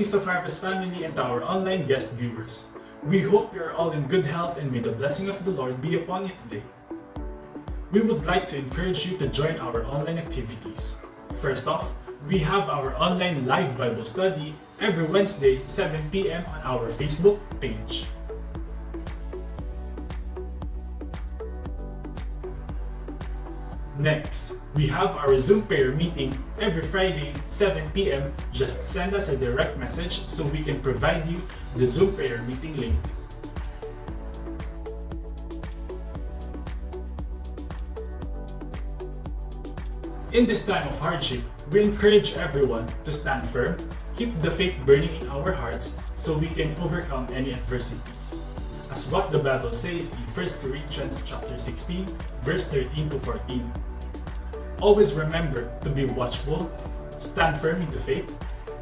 Feast of Harvest family and to our online guest viewers. We hope you are all in good health and may the blessing of the Lord be upon you today. We would like to encourage you to join our online activities. First off, we have our online live Bible study every Wednesday, 7 p.m. on our Facebook page. Next, we have our Zoom prayer meeting every Friday, 7 p.m. Just send us a direct message so we can provide you the Zoom prayer meeting link. In this time of hardship, we encourage everyone to stand firm, keep the faith burning in our hearts so we can overcome any adversity. As what the Bible says in 1 Corinthians chapter 16, verse 13 to 14. Always remember to be watchful, stand firm in the faith,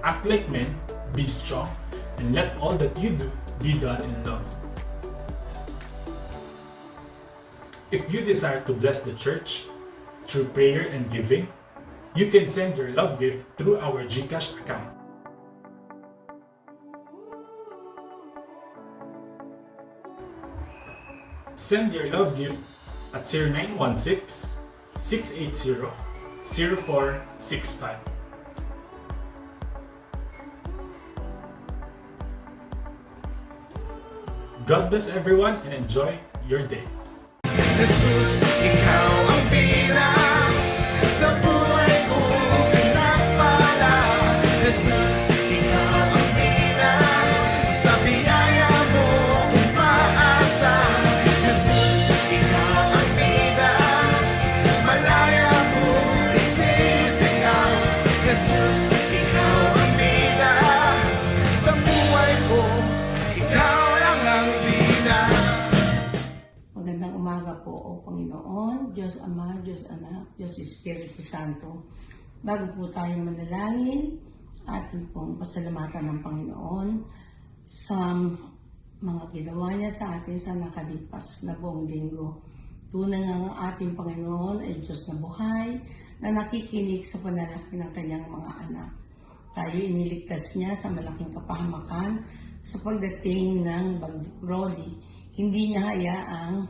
act like men, be strong, and let all that you do be done in love. If you desire to bless the church through prayer and giving, you can send your love gift through our GCash account. Send your love gift at 0916-680-0465. God bless everyone and enjoy your day. Jesus, ikaw ang bina sa buhay ko, pinagpala. Jesus, ikaw ang bina sa biyaya mo, umaasa. Jesus, ikaw ang bina, malaya mo, isisigaw. Jesus, ikaw ang bina sa buhay ko, ikaw lang ang bina. Magandang umaga po, O Panginoon, Diyos Ama, Diyos Anak, Diyos Espiritu Santo. Bago po tayo manalangin, atin pong pasalamatan ng Panginoon sa mga ginawa niya sa atin sa nakalipas na buong linggo. Tunay nga ang ating Panginoon ay Diyos na buhay, na nakikinig sa panalangin ng kanyang mga anak. Tayo iniligtas niya sa malaking kapahamakan sa pagdating ng Bagyong Rolly. Hindi niya hayaang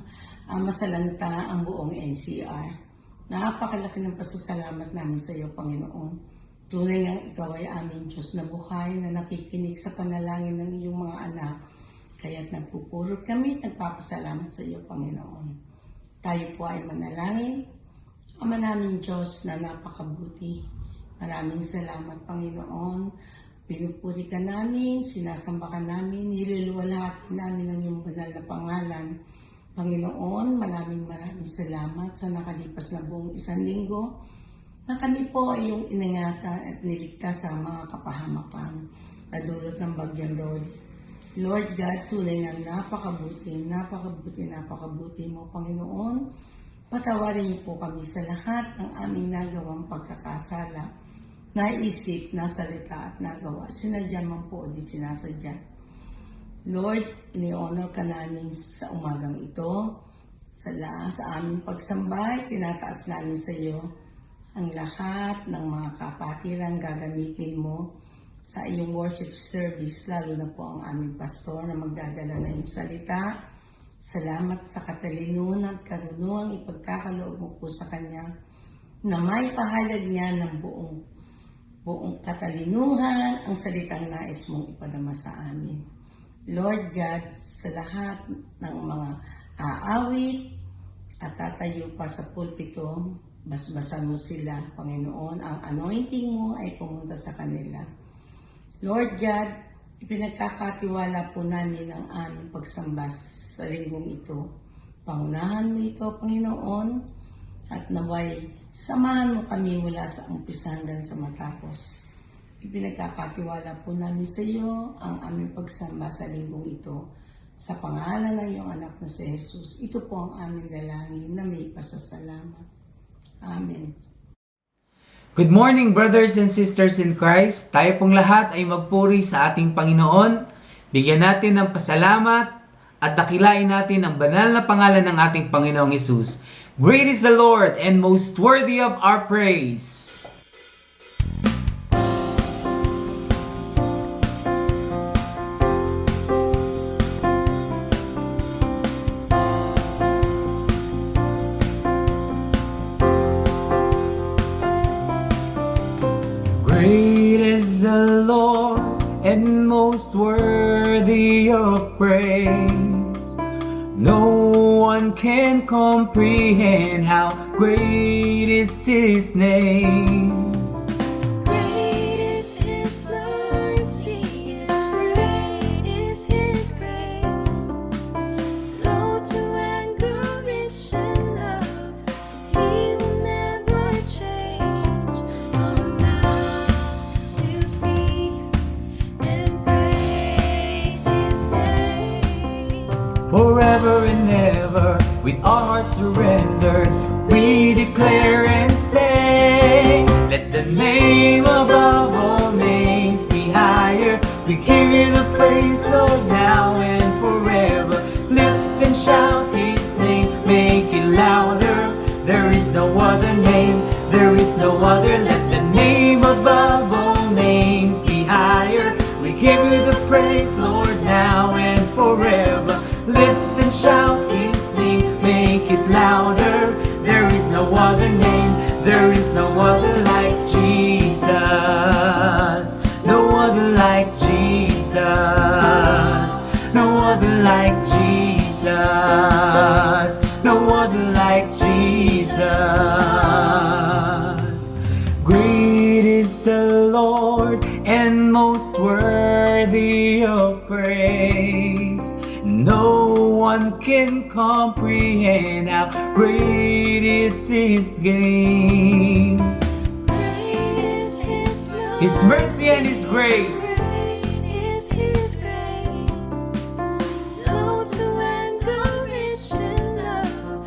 masalanta ang buong NCR. Napakalaki ng pasasalamat namin sa iyo, Panginoon. Tunay ang ikaw ay aming Diyos na buhay na nakikinig sa panalangin ng iyong mga anak. Kaya't nagpupulot kami at nagpapasalamat sa iyo, Panginoon. Tayo po ay manalangin. Ama naming Diyos na napakabuti. Maraming salamat, Panginoon. Pinupuri ka namin, sinasamba ka namin, niluluwalhati namin ang iyong banal na pangalan. Panginoon, maraming salamat sa nakalipas na buong isang linggo na kami po ay iyong iningatan at niligtas sa mga kapahamakan na dulot ng Bagyong Rolly. Lord God, tunay na napakabuti mo, Panginoon. Patawarin niyo po kami sa lahat ng aming nagawang pagkakasala, naisip, nasalita at nagawa. Sinadya man po o di sinasadya. Lord, ini-honor ka namin sa umagang ito. Sa aming pagsambay, tinataas namin sa iyo ang lahat ng mga kapatiran gagamitin mo sa iyong worship service, lalo na po ang aming pastor na magdadala na iyong salita. Salamat sa katalinuhan at karunungang ipagkakaloob mo po sa kanya na may pahayag niya ng buong katalinuhan ang salitang nais mong ipadama sa amin. Lord God, sa lahat ng mga aawit at tatayo pa sa pulpito, basbasan mo sila, Panginoon. Ang anointing mo ay pumunta sa kanila. Lord God, ipinagkakatiwala po namin ang aming pagsamba sa linggong ito. Pangunahan mo ito, Panginoon, at naway samahan mo kami mula sa umpisa hanggang sa matapos. Ipinagkakatiwala po namin sa iyo ang aming pagsamba sa linggong ito. Sa pangalan ng iyong anak na si Jesus, ito po ang aming dalangin na may pasasalamat. Amen. Good morning, brothers and sisters in Christ. Tayo pong lahat ay magpuri sa ating Panginoon. Bigyan natin ng pasalamat at dakilain natin ang banal na pangalan ng ating Panginoong Hesus. Great is the Lord and most worthy of our praise. Great is the Lord and most worthy of praise. No one can comprehend how great is His name. Great is His mercy and great is His grace. Slow to anger, rich in love, He will never change. Our mouths will speak and praise His name. Forever and ever, with our hearts surrendered, we declare and say, let the name above all names be higher. We give you the praise, Lord, now and forever. Lift and shout His name, make it louder. There is no other name, there is no other. Let the name above all names be higher. We give you the praise, Lord, now and forever. Lift and shout His name, make it louder. There is no other name, there is no other like Jesus. No other like Jesus. No other like Jesus. No other like Jesus. Great is the Lord and most worthy of praise. No one can comprehend how great is His gain. Great is His mercy and His grace. Great is His grace. Slow to anger, rich in love,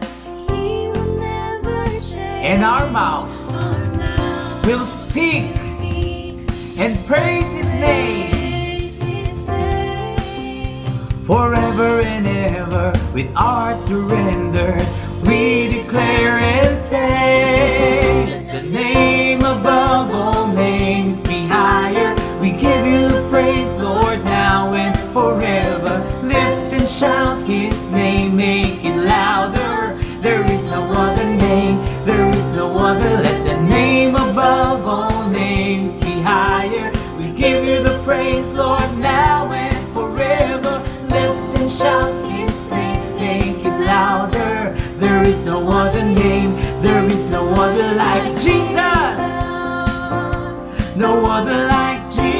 He will never change. And our mouths Our mouths will speak speak and praise His name. praise His name. Forever and ever, with our hearts surrendered, we declare and say, let the name above all names be higher. We give you the praise, Lord, now and forever. Lift and shout His name, make it louder. There is no other name, there is no other. Let the name above all names be higher. We give you the praise, Lord, now and forever. Lift and shout His name, make it louder. There is no other name, there is no other like Jesus. No other like Jesus.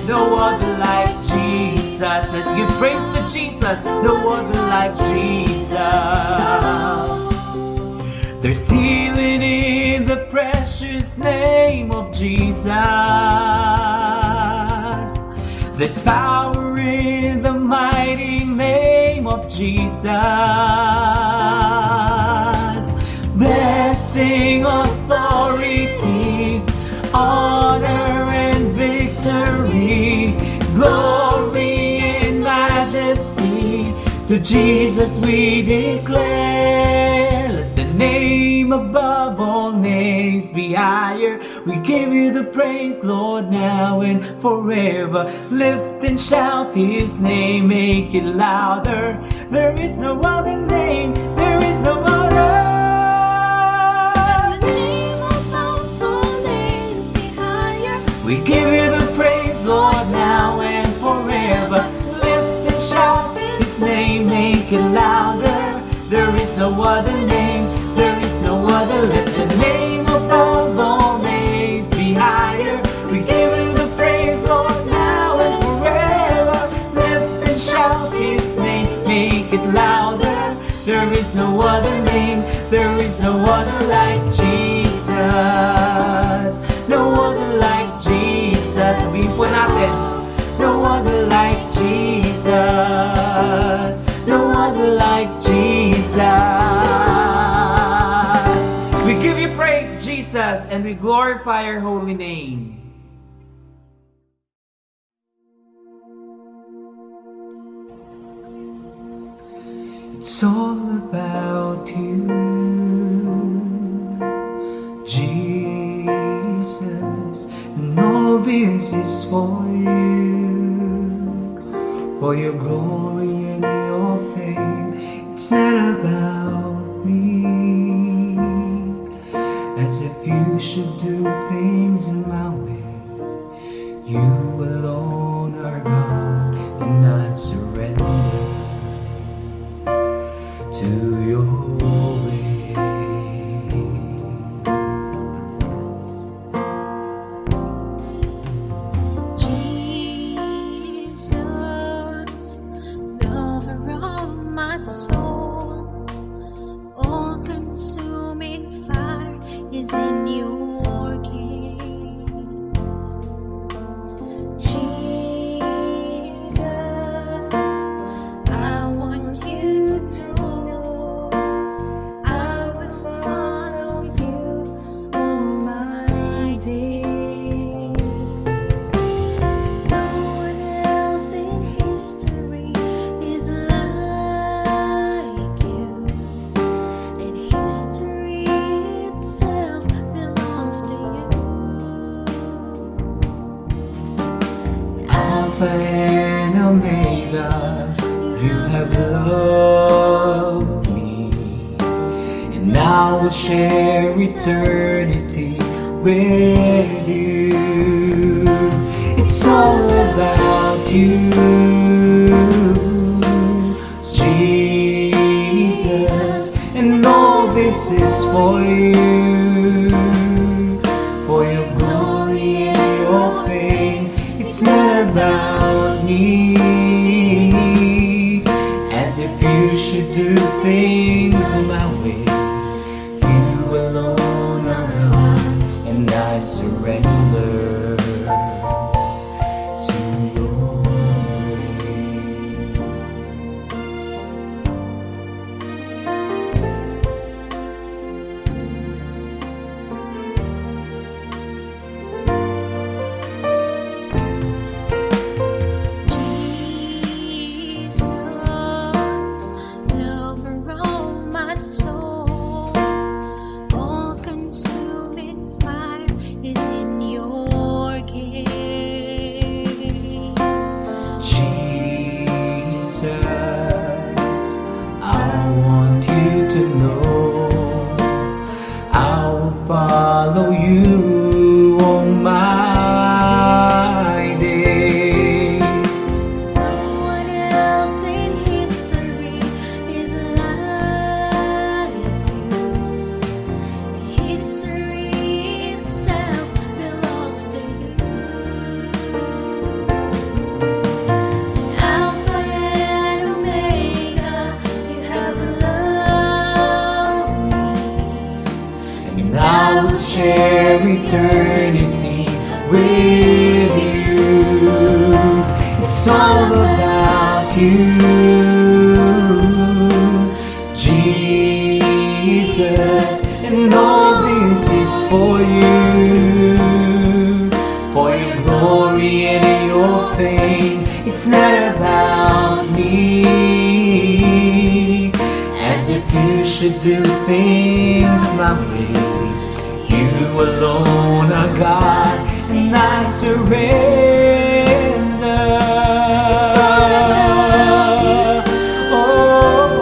No other like Jesus. Let's give praise to Jesus. No other like Jesus. There's healing in the precious name of Jesus. There's power in the mighty name of Jesus. Blessing, authority, honor and victory, glory and majesty, to Jesus we declare. Let the name above all names be higher. We give you the praise, Lord, now and forever. Lift and shout His name, make it louder. There is no other name, there is no other. Let the name above all names be higher. We give you the praise, Lord, now and forever. Lift and shout His name, make it louder. There is no other name, there is no other. Let the name above all names be higher. We give you the praise, Lord, now and forever. Lift and shout His name, make it louder. There is no other name, there is no other like Jesus. No other like Jesus. Sabihin po natin, no other like Jesus. No other like Jesus. We give you praise, Jesus, and we glorify your holy name. It's all about you, Jesus, and all this is for you, for your glory and your fame. It's not about me, as if you you should do things in my way. You alone are God, and I surrender to your ways. Jesus, lover of my soul, all-consuming fire is in your gaze. Jesus, I want you to know I will follow you all my days. No one else in history is like you, and history itself belongs to you. Alpha and Omega, you have loved me, and I will share eternity with you. It's all about you, Jesus, and all this is for you, for your glory and your fame. It's not about me, as if you should do things my way. You alone are God, and I surrender to your ways. Jesus, lover of my soul, all-consuming fire is in your gaze. Jesus, I want you to know I will follow you all my days. No one else in history is like you. History itself belongs to you. Alpha and Omega, you have loved me, And I will share eternity with you. It's all about you, Jesus, and all this is for you, for your glory and your fame. It's not about me, as if you should do things my way. You alone are God, and I surrender. It's all about you. Oh,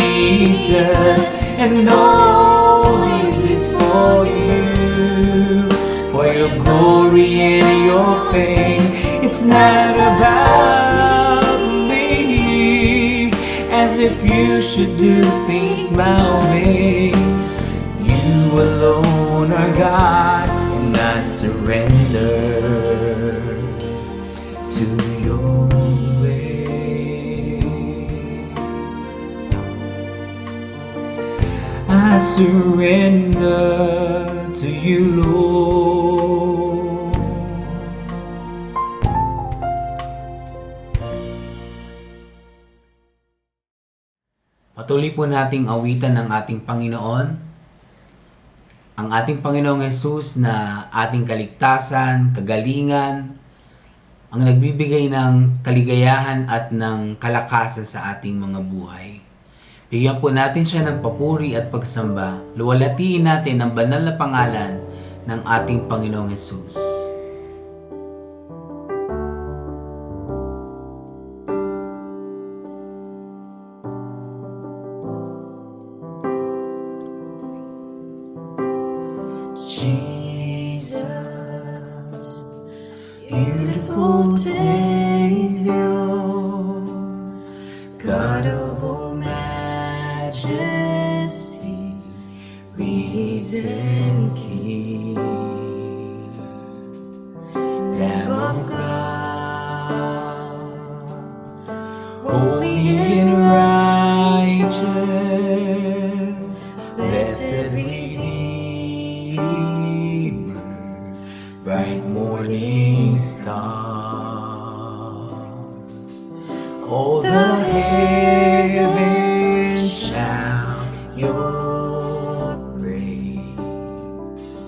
Jesus, and all this is for you, for your glory and your fame. It's not about me, as if you should do things my way. You alone are God, and I surrender to your ways. I surrender to you, Lord. Patuloy po nating awitan ng ating Panginoon, ang ating Panginoong Hesus na ating kaligtasan, kagalingan, ang nagbibigay ng kaligayahan at ng kalakasan sa ating mga buhay. Bigyan po natin siya ng papuri at pagsamba. Luwalhatiin natin ang banal na pangalan ng ating Panginoong Hesus. God of all majesty, risen King, Lamb of God, holy and righteous, blessed Redeemer, bright morning star. All the heavens shout your praise.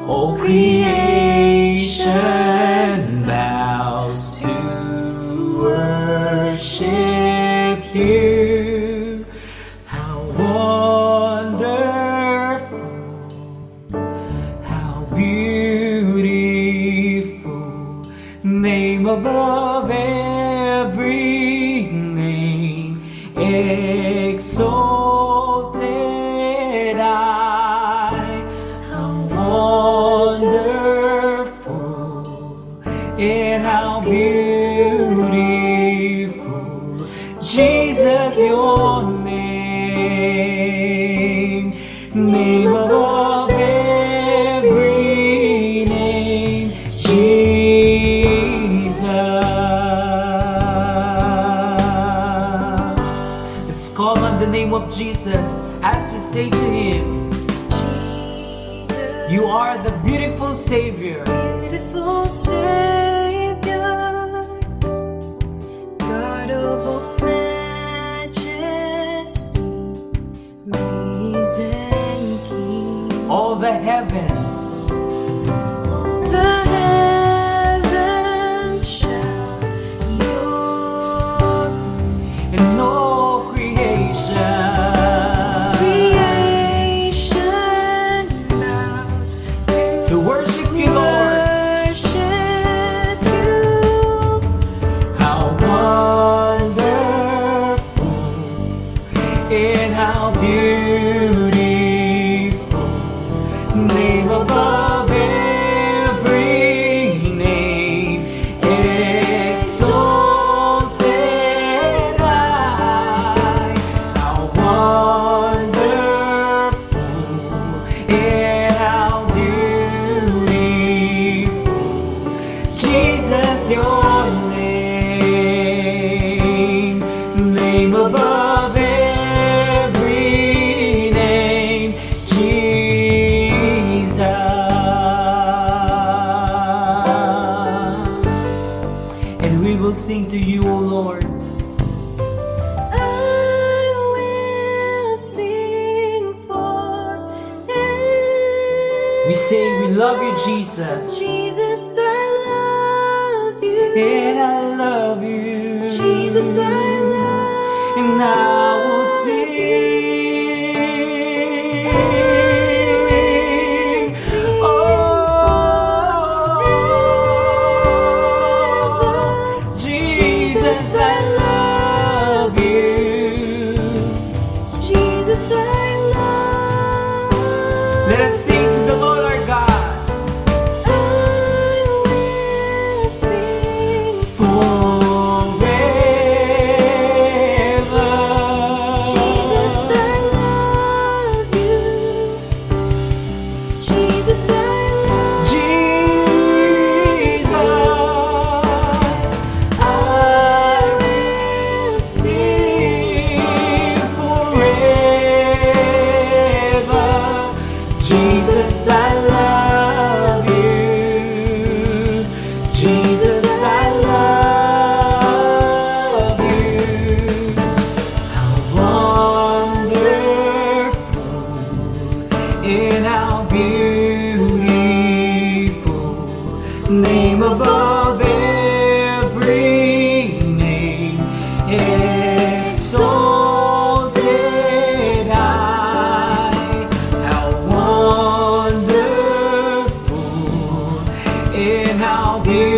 All creation bows to worship you. How wonderful, how beautiful, name above every name, exalted I. How wonderful and how beautiful, Jesus, your name, name above every name, Jesus. Let's call on the name of Jesus as we say to Him, You are the beautiful Savior. Beautiful Savior, God of all majesty, risen King. All the heavens, All the heavens shout your and all creation creation bows to worship you, Lord. worship you. How wonderful and how beautiful, name above every name, exalted I. How wonderful and how beautiful, Jesus, your name, name above every name, Jesus. And we will sing to you, O Lord. I will sing forever. We say we love you, Jesus. Jesus, I love you. And I love you. Jesus, I love And I will sing. Oh, Jesus, I love you. Jesus, I love. Let us sing to the Lord our God. I will sing Forever. Jesus, I love you. Jesus, I love. Jesus, I will sing forever. Jesus, I love you. Jesus, I love you. How wonderful and how beautiful, name above every name, exalted I. How wonderful and how beautiful,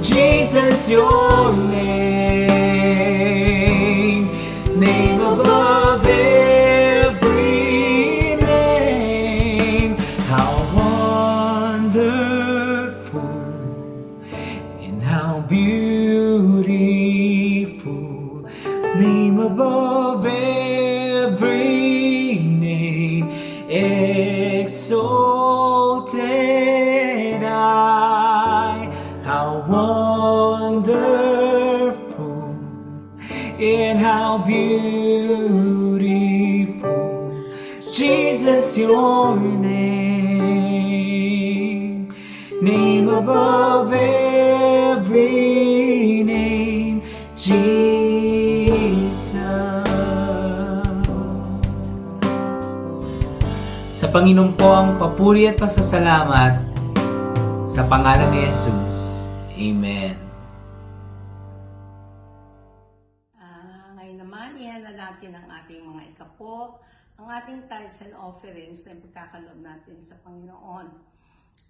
Jesus, your name, name above every name. How wonderful and how beautiful, and how beautiful, Jesus, your name. Name above every name, Jesus. Sa Panginoon po ang papuri at pasasalamat sa pangalan ni Jesus. Amen. Ngayon naman, ihalan natin ang ating mga ikapo, ang ating tithes and offerings na ipagkakaloob natin sa Panginoon.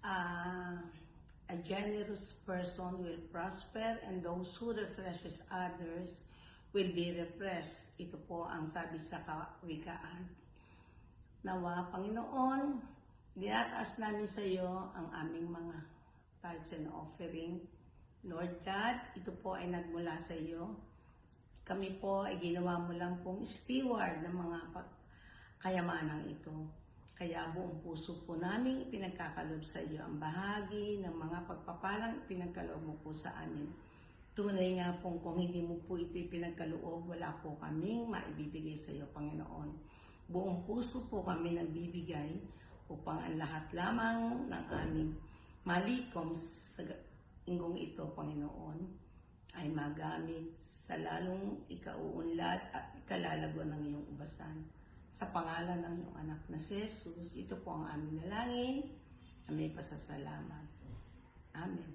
A generous person will prosper and those who refreshes others will be refreshed. Ito po ang sabi sa kawikaan. Nawa, Panginoon, dinataas namin sa iyo ang aming mga tithes and offering. Lord God, ito po ay nagmula sa iyo. Kami po ay ginawa mo lang pong steward ng mga kayamanang ito. Kaya buong puso po namin ipinagkakalob sa iyo ang bahagi ng mga pagpapalang ipinagkaloob mo po sa amin. Tunay nga pong kung hindi mo po ito ipinagkaloob, wala po kaming maibibigay sa iyo, Panginoon. Buong puso po kami nagbibigay upang ang lahat lamang ng aming malikom sa inggong ito, Panginoon, ay magamit sa lalong ikauunlad at ikalalago ng iyong ubasan. Sa pangalan ng iyong anak na si Jesus, ito po ang aming nalangin na may pasasalamat. Amen.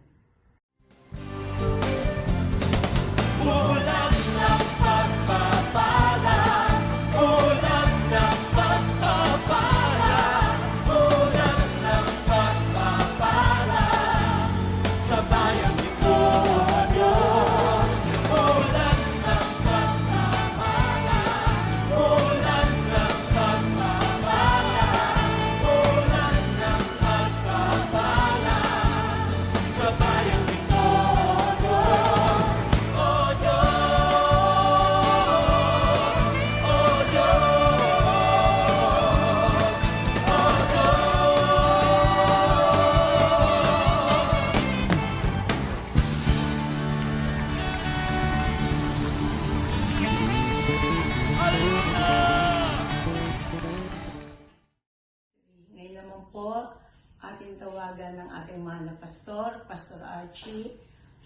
Ngayon naman po, ating tawagan ng ating mahal na pastor, Pastor Archie,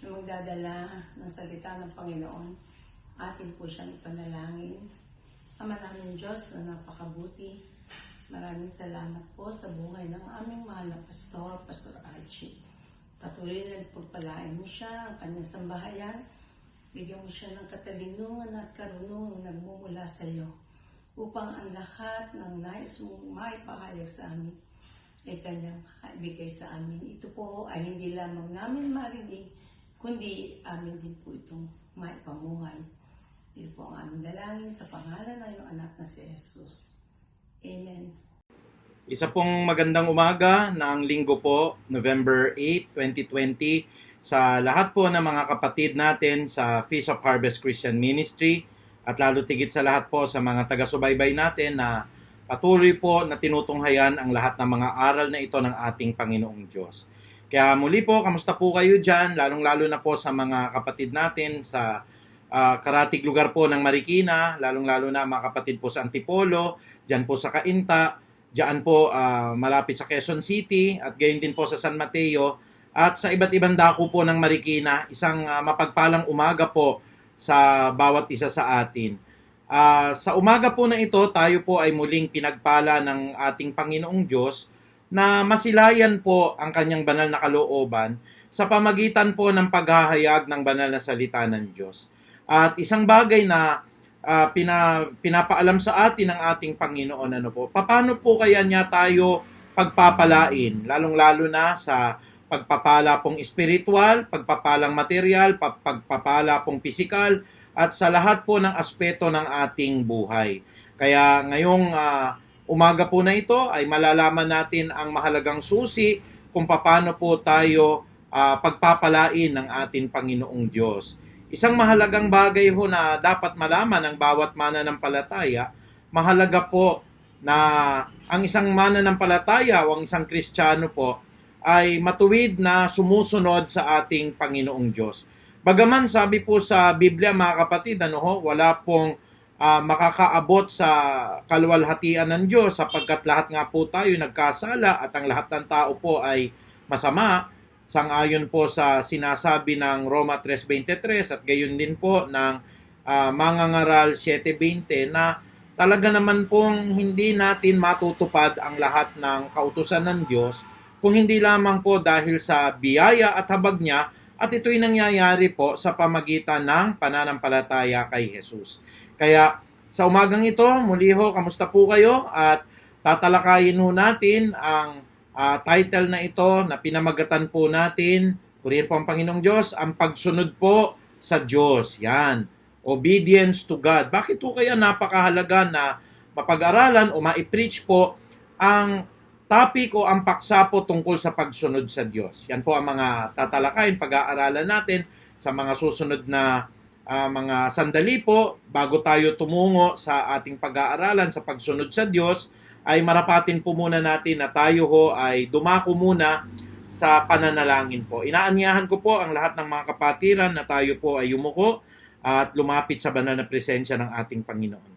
na magdadala ng salita ng Panginoon. Atin po siyang ipanalangin. Ama namin Diyos na napakabuti, maraming salamat po sa buhay ng aming mahal na pastor, Pastor Archie. Patuloy na pagpalain mo siya, ang kanyang sambahayan. Bigyan mo siya ng katalinungan at karunungan nagmumula sa iyo, upang ang lahat ng nais mong maipahayag sa amin ay kanyang maibigay sa amin. Ito po ay hindi lamang namin marinig, kundi amin din po itong maipamuhay. Ito po ang aming dalangin sa pangalan ng iyong anak na si Jesus. Amen. Isa pong magandang umaga ng linggo po, November 8, 2020, sa lahat po ng mga kapatid natin sa Feast of Harvest Christian Ministry at lalo tigit sa lahat po sa mga taga-subaybay natin na patuloy po na tinutunghayan ang lahat ng mga aral na ito ng ating Panginoong Diyos. Kaya muli po, kamusta po kayo dyan? Lalong-lalo na po sa mga kapatid natin sa karatig lugar po ng Marikina, lalong-lalo na mga kapatid po sa Antipolo, dyan po sa Cainta, dyan po malapit sa Quezon City, at gayon din po sa San Mateo, at sa iba't ibang dako po ng Marikina. Isang mapagpalang umaga po sa bawat isa sa atin. Sa umaga po na ito, tayo po ay muling pinagpala ng ating Panginoong Diyos na masilayan po ang kanyang banal na kalooban sa pamagitan po ng paghahayag ng banal na salita ng Diyos. At isang bagay na pinapaalam sa atin ng ating Panginoon, paano po kaya niya tayo pagpapalain, lalong-lalo na sa pagpapala pong espiritual, pagpapalang material, pagpapala pong pisikal, at sa lahat po ng aspeto ng ating buhay. Kaya ngayong umaga po na ito ay malalaman natin ang mahalagang susi kung paano po tayo pagpapalain ng ating Panginoong Diyos. Isang mahalagang bagay ho na dapat malaman ng bawat mananampalataya, mahalaga po na ang isang mananampalataya o ang isang Kristiyano po ay matuwid na sumusunod sa ating Panginoong Diyos. Bagaman sabi po sa Biblia mga kapatid, wala pong makakaabot sa kaluwalhatian ng Diyos sapagkat lahat nga po tayo nagkasala at ang lahat ng tao po ay masama. Sangayon po sa sinasabi ng Roma 3.23 at gayon din po ng Mangangaral 7.20 na talaga naman pong hindi natin matutupad ang lahat ng kautusan ng Diyos kung hindi lamang po dahil sa biyaya at habag niya, at ito'y nangyayari po sa pamagitan ng pananampalataya kay Jesus. Kaya sa umagang ito, muli ho, kamusta po kayo? At tatalakayin ho natin ang title na ito na pinamagatan po natin, purihin po ang Panginoong Diyos, ang pagsunod po sa Diyos. Yan, obedience to God. Bakit po kaya napakahalaga na mapag-aralan o ma-preach po ang topic o ang paksa po tungkol sa pagsunod sa Diyos? Yan po ang mga tatalakayin, pag-aaralan natin sa mga susunod na mga sandali po bago tayo tumungo sa ating pag-aaralan sa pagsunod sa Diyos. Ay marapatin po muna natin na tayo ho ay dumako muna sa pananalangin po. Inaanyahan ko po ang lahat ng mga kapatiran na tayo po ay yumuko at lumapit sa banal na presensya ng ating Panginoon.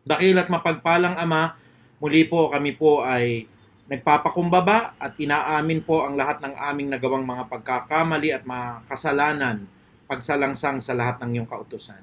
Dakil at mapagpalang Ama, muli po kami po ay nagpapakumbaba at inaamin po ang lahat ng aming nagawang mga pagkakamali at mga kasalanan pagsalangsang sa lahat ng iyong kautusan.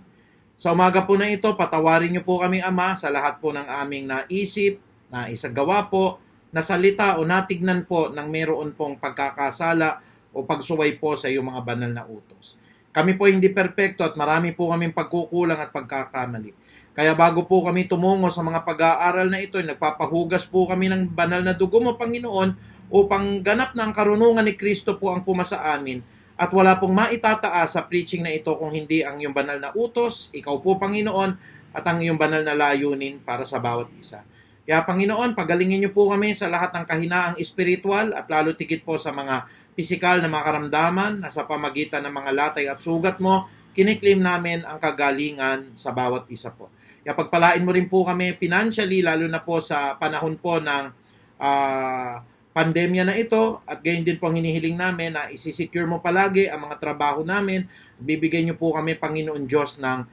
Sa umaga po na ito, patawarin niyo po kami, Ama, sa lahat po ng aming naisip, na isagawa po, nasalita o natignan po ng meron pong pagkakasala o pagsuway po sa iyong mga banal na utos. Kami po hindi perpekto at marami po kaming pagkukulang at pagkakamali. Kaya bago po kami tumungo sa mga pag-aaral na ito, nagpapahugas po kami ng banal na dugo mo, Panginoon, upang ganap na ang karunungan ni Kristo po ang pumasa amin at wala pong maitataas sa preaching na ito kung hindi ang iyong banal na utos, ikaw po, Panginoon, at ang iyong banal na layunin para sa bawat isa. Kaya, Panginoon, pagalingin niyo po kami sa lahat ng kahinaang espiritual at lalo tigit po sa mga pisikal na mga karamdaman na sa pamagitan ng mga latay at sugat mo, kiniklaim namin ang kagalingan sa bawat isa po. Kaya pagpalain mo rin po kami financially, lalo na po sa panahon po ng pandemya na ito, at gayon din po ang hinihiling namin na isisecure mo palagi ang mga trabaho namin. Bibigyan niyo po kami, Panginoon Diyos, ng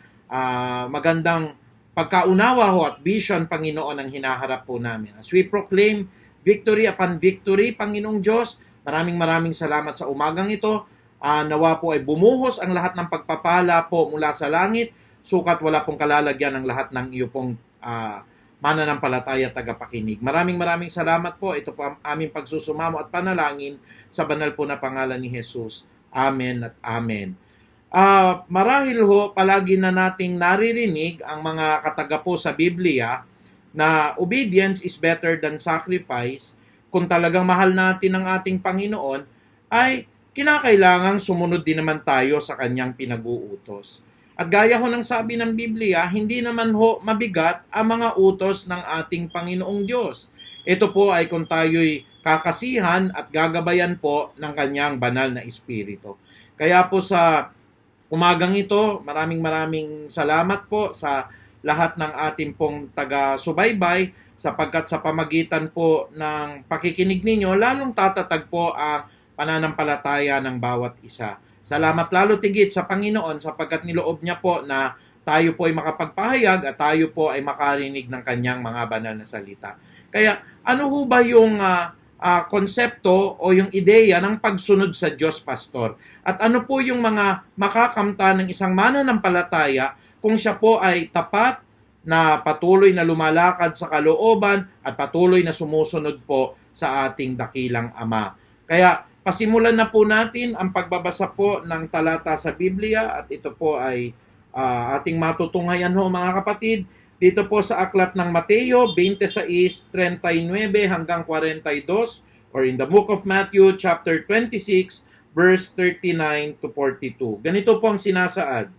magandang pagkaunawa ho at vision, Panginoon, ang hinaharap po namin. As we proclaim victory upon victory, Panginoong Diyos, maraming salamat sa umagang ito. Nawa po ay bumuhos ang lahat ng pagpapala po mula sa langit, sukat wala pong kalalagyan ng lahat ng iyo pong mananampalataya at tagapakinig. Maraming salamat po. Ito po ang aming pagsusumamo at panalangin sa banal po na pangalan ni Jesus. Amen at amen. Marahil ho, palagi na nating naririnig ang mga kataga po sa Biblia na obedience is better than sacrifice. Kung talagang mahal natin ang ating Panginoon, ay kinakailangang sumunod din naman tayo sa kanyang pinag-uutos. At gaya ho ng sabi ng Biblia, hindi naman ho mabigat ang mga utos ng ating Panginoong Diyos. Ito po ay kung tayo'y kakasihan at gagabayan po ng kanyang banal na espiritu. Kaya po sa umagang ito, maraming salamat po sa lahat ng ating pong taga-subaybay sapagkat sa pamagitan po ng pakikinig ninyo, lalong tatatag po ang pananampalataya ng bawat isa. Salamat lalo tigit sa Panginoon sapagkat niloob niya po na tayo po ay makapagpahayag at tayo po ay makarinig ng kanyang mga banal na salita. Kaya ano ho ba yung konsepto o yung ideya ng pagsunod sa Diyos, Pastor? At ano po yung mga makakamta ng isang mananampalataya kung siya po ay tapat na patuloy na lumalakad sa kalooban at patuloy na sumusunod po sa ating dakilang Ama? Kaya pasimulan na po natin ang pagbabasa po ng talata sa Biblia at ito po ay ating matutunghayan ho mga kapatid. Dito po sa aklat ng Mateo 26:39 hanggang 42 or in the book of Matthew chapter 26 verse 39 to 42. Ganito po ang sinasaad.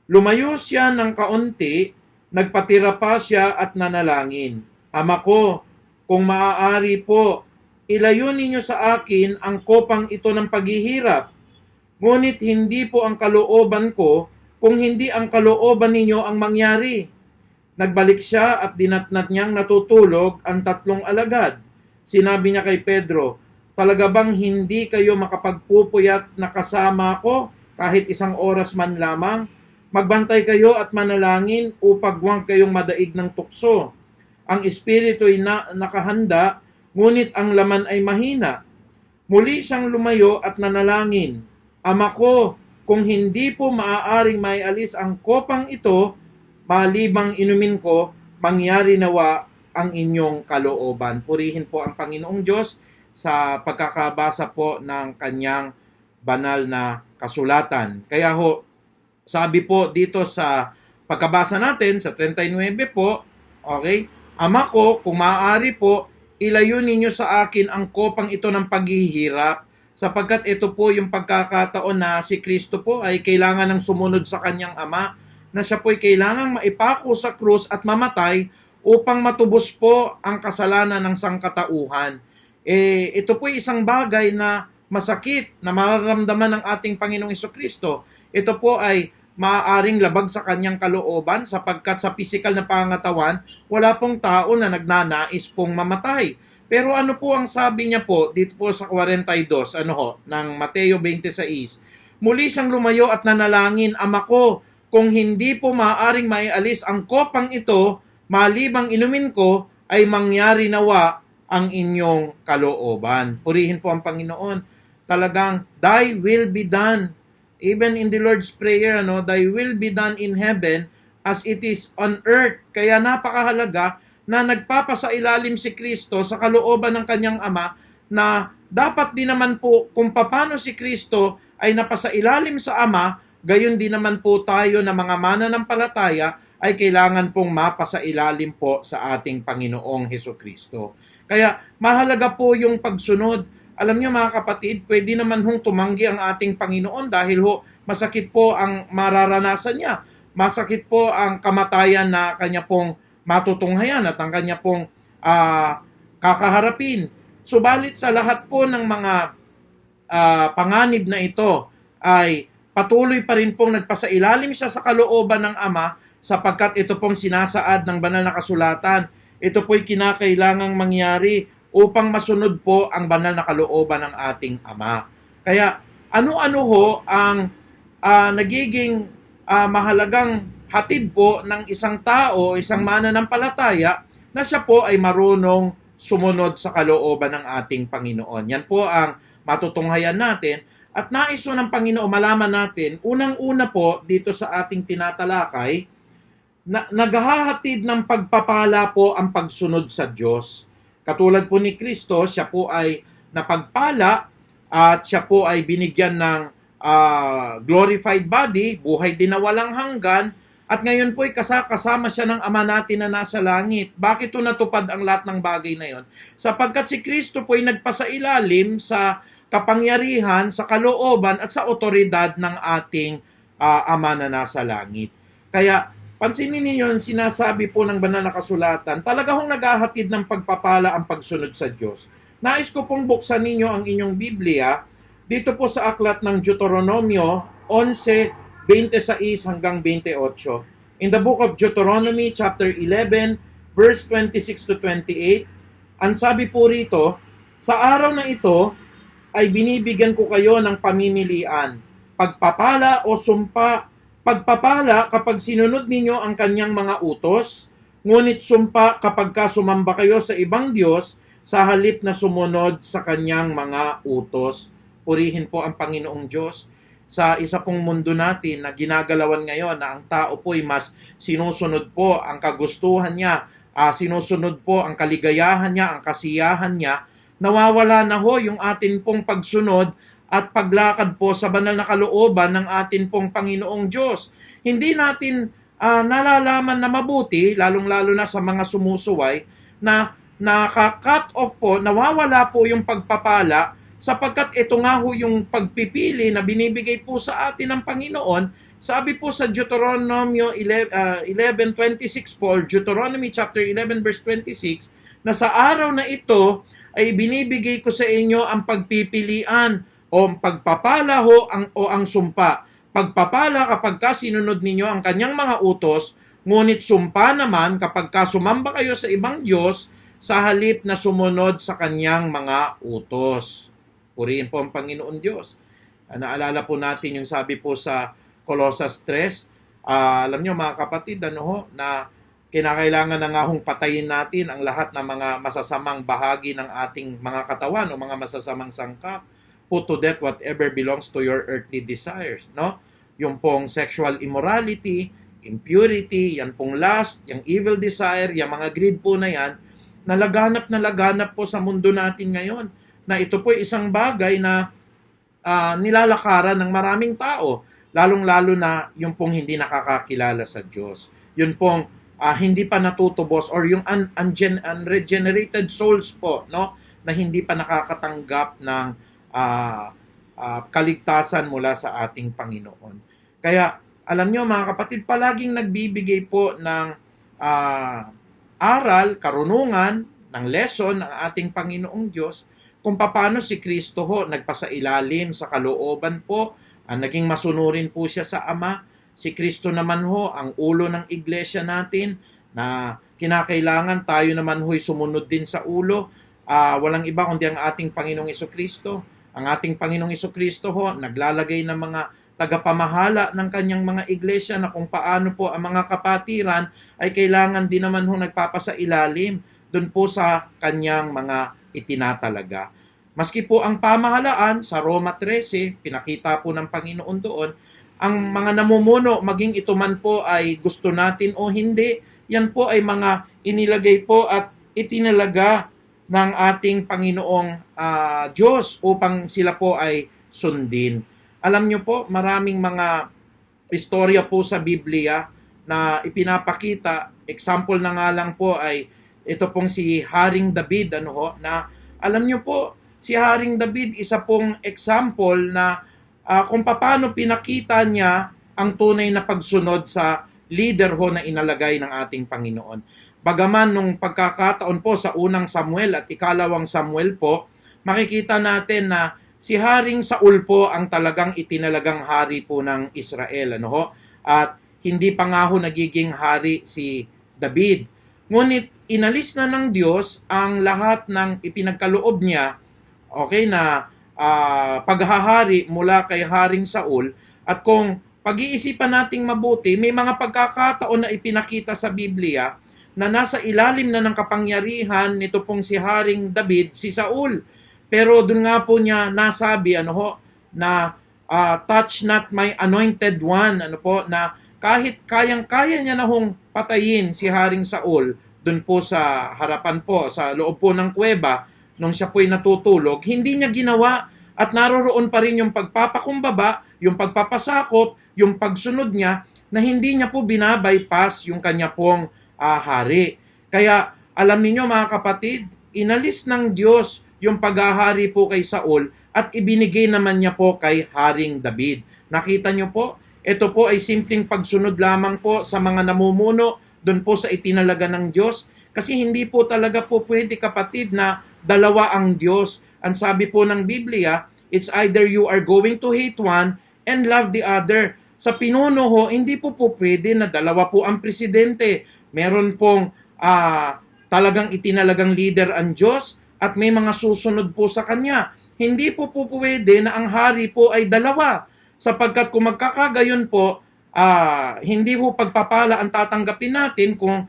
Lumayo siya ng kaunti, nagpatira pa siya at nanalangin. Ama ko, kung maaari po, ilayo ninyo sa akin ang kopang ito ng paghihirap. Ngunit hindi po ang kalooban ko, kung hindi ang kalooban ninyo ang mangyari. Nagbalik siya at dinatnat niyang natutulog ang 3 alagad. Sinabi niya kay Pedro, talaga bang hindi kayo makapagpupuyat na kasama ko kahit isang oras man lamang. Magbantay kayo at manalangin upang huwag kayong madaig ng tukso. Ang espiritu ay nakahanda, ngunit ang laman ay mahina. Muli siyang lumayo at nanalangin, Ama ko, kung hindi po maaaring maialis ang kopang ito, malibang inumin ko, mangyari nawa ang inyong kalooban. Purihin po ang Panginoong Diyos sa pagkakabasa po ng kanyang banal na kasulatan. Kaya ho, sabi po dito sa pagkabasa natin, sa 39 po, okay, Ama ko, kung maaari po, ilayo ninyo sa akin ang kopang ito ng paghihirap, sapagkat ito po yung pagkakataon na si Kristo po ay kailangan ng sumunod sa kanyang Ama, na siya po ay kailangang maipako sa krus at mamatay upang matubos po ang kasalanan ng sangkatauhan. Ito po ay isang bagay na masakit na mararamdaman ng ating Panginoong Hesukristo. Ito po ay maaaring labag sa kanyang kalooban sapagkat sa pisikal na pangangatawan, wala pong tao na nagnanais pong mamatay. Pero ano po ang sabi niya po dito po sa 42, ng Mateo 26? Muli siyang lumayo at nanalangin, Ama ko, kung hindi po maaaring maialis ang kopang ito, malibang inumin ko, ay mangyari nawa ang inyong kalooban. Purihin po ang Panginoon. Talagang, thy will be done. Even in the Lord's Prayer, thy will be done in heaven as it is on earth. Kaya napakahalaga na nagpapasailalim si Kristo sa kalooban ng kanyang Ama na dapat din naman po kung paano si Kristo ay napasailalim sa Ama, gayon din naman po tayo na mga mananampalataya ay kailangan pong mapasailalim po sa ating Panginoong Hesukristo. Kaya mahalaga po yung pagsunod. Alam niyo mga kapatid, pwede naman hong tumanggi ang ating Panginoon dahil masakit po ang mararanasan niya. Masakit po ang kamatayan na kanya pong matutunghayan at ang kanya pong kakaharapin. Subalit sa lahat po ng mga panganib na ito ay patuloy pa rin pong nagpasailalim siya sa kalooban ng Ama sapagkat ito pong sinasaad ng banal na kasulatan. Ito po'y kinakailangang mangyari upang masunod po ang banal na kalooban ng ating Ama. Kaya ano-ano ho ang nagiging mahalagang hatid po ng isang tao, isang mananampalataya na siya po ay marunong sumunod sa kalooban ng ating Panginoon. Yan po ang matutunghayan natin at nais po ng Panginoon malaman natin, unang-una po dito sa ating tinatalakay, na naghahatid ng pagpapala po ang pagsunod sa Diyos. Katulad po ni Kristo, siya po ay napagpala at siya po ay binigyan ng glorified body, buhay din na walang hanggan, at ngayon po ay kasama siya ng Ama natin na nasa langit. Bakit ito natupad ang lahat ng bagay na yon? Sapagkat si Kristo po ay nagpasailalim sa kapangyarihan, sa kalooban at sa otoridad ng ating Ama na nasa langit. Kaya pansinin niyo, sinasabi po ng banal na kasulatan, talaga hong naghahatid ng pagpapala ang pagsunod sa Diyos. Nais ko pong buksan ninyo ang inyong Biblia dito po sa aklat ng Deuteronomio 11:26 hanggang 28. In the book of Deuteronomy chapter 11 verse 26 to 28, ang sabi po rito, sa araw na ito ay binibigyan ko kayo ng pamimilian, pagpapala o sumpa. Pagpapala kapag sinunod ninyo ang kanyang mga utos, ngunit sumpa kapag sumamba kayo sa ibang Diyos sa halip na sumunod sa kanyang mga utos. Purihin po ang Panginoong Diyos. Sa isa pong mundo natin na ginagalawan ngayon na ang tao po ay mas sinusunod po ang kagustuhan niya, sinusunod po ang kaligayahan niya, ang kasiyahan niya, nawawala na ho yung atin pong pagsunod at paglakad po sa banal na kalooban ng atin pong Panginoong Diyos. Hindi natin nalalaman na mabuti, lalong-lalo na sa mga sumusuway, na naka-cut off po, nawawala po yung pagpapala sapagkat ito nga ho yung pagpipili na binibigay po sa atin ng Panginoon. Sabi po sa Deuteronomy 11:26 po, or Deuteronomy chapter 11 verse 26, na sa araw na ito ay binibigay ko sa inyo ang pagpipilian o pagpapala ho ang sumpa. Pagpapala kapag sinunod ninyo ang kanyang mga utos, ngunit sumpa naman kapag sumamba kayo sa ibang Diyos sa halip na sumunod sa kanyang mga utos. Purihin po ang Panginoon Diyos. Naalala po natin yung sabi po sa Colossus 3, alam nyo mga kapatid, na kinakailangan na nga hong patayin natin ang lahat ng mga masasamang bahagi ng ating mga katawan o mga masasamang sangkap. Put to death whatever belongs to your earthly desires, no? Yung pong sexual immorality, impurity, yan pong lust, yung evil desire, yung mga greed po na yan, na laganap po sa mundo natin ngayon. Na ito po isang bagay na nilalakaran ng maraming tao, lalong-lalo na yung pong hindi nakakakilala sa Diyos. Yun pong hindi pa natutubos or yung unregenerated souls po, no, na hindi pa nakakatanggap ng kaligtasan mula sa ating Panginoon. Kaya alam nyo mga kapatid, palaging nagbibigay po ng aral, karunungan, ng lesson ng ating Panginoong Diyos kung paano si Kristo ho nagpasailalim sa kalooban po, naging masunurin po siya sa Ama. Si Kristo naman ho ang ulo ng iglesia natin na kinakailangan tayo naman ho'y sumunod din sa ulo. Walang iba kundi ang ating Panginoong Jesucristo. Ang ating Panginoong Jesucristo ho naglalagay ng mga tagapamahala ng kanyang mga iglesia na kung paano po ang mga kapatiran ay kailangan din naman ho nagpapasailalim doon po sa kanyang mga itinatalaga. Maski po ang pamahalaan sa Roma 13, pinakita po ng Panginoon doon, ang mga namumuno, maging ito man po ay gusto natin o hindi, yan po ay mga inilagay po at itinalaga ng ating Panginoong Diyos upang sila po ay sundin. Alam nyo po, maraming mga istorya po sa Biblia na ipinapakita, example na nga lang po ay ito pong si Haring David, na alam nyo po, si Haring David, isa pong example na kung paano pinakita niya ang tunay na pagsunod sa leader ho na inalagay ng ating Panginoon. Bagaman nung pagkakataon po sa unang Samuel at ikalawang Samuel po, makikita natin na si Haring Saul po ang talagang itinalagang hari po ng Israel. At hindi pa nga ho nagiging hari si David. Ngunit inalis na ng Diyos ang lahat ng ipinagkaloob niya, na paghahari mula kay Haring Saul. At kung pag-iisipan nating mabuti, may mga pagkakataon na ipinakita sa Biblia na nasa ilalim na ng kapangyarihan nito pong si Haring David, si Saul. Pero doon nga po niya nasabi na touch not my anointed one, na kahit kayang-kaya niya na hong patayin si Haring Saul doon po sa harapan po, sa loob po ng kuweba, nung siya po'y natutulog, hindi niya ginawa at naroroon pa rin yung pagpapakumbaba, yung pagpapasakop, yung pagsunod niya na hindi niya po binabypass yung kanya pong hari. Kaya alam niyo mga kapatid, inalis ng Diyos yung paghahari po kay Saul at ibinigay naman niya po kay Haring David. Nakita niyo po, ito po ay simpleng pagsunod lamang po sa mga namumuno doon po sa itinalaga ng Diyos. Kasi hindi po talaga po pwede kapatid na dalawa ang Diyos. Ang sabi po ng Biblia, it's either you are going to hate one and love the other. Sa pinuno ho, hindi po pwede na dalawa po ang presidente. Meron pong talagang itinalagang leader ang Diyos at may mga susunod po sa kanya. Hindi po pwede na ang hari po ay dalawa. Sapagkat kung magkakagayon po, hindi po pagpapala ang tatanggapin natin kung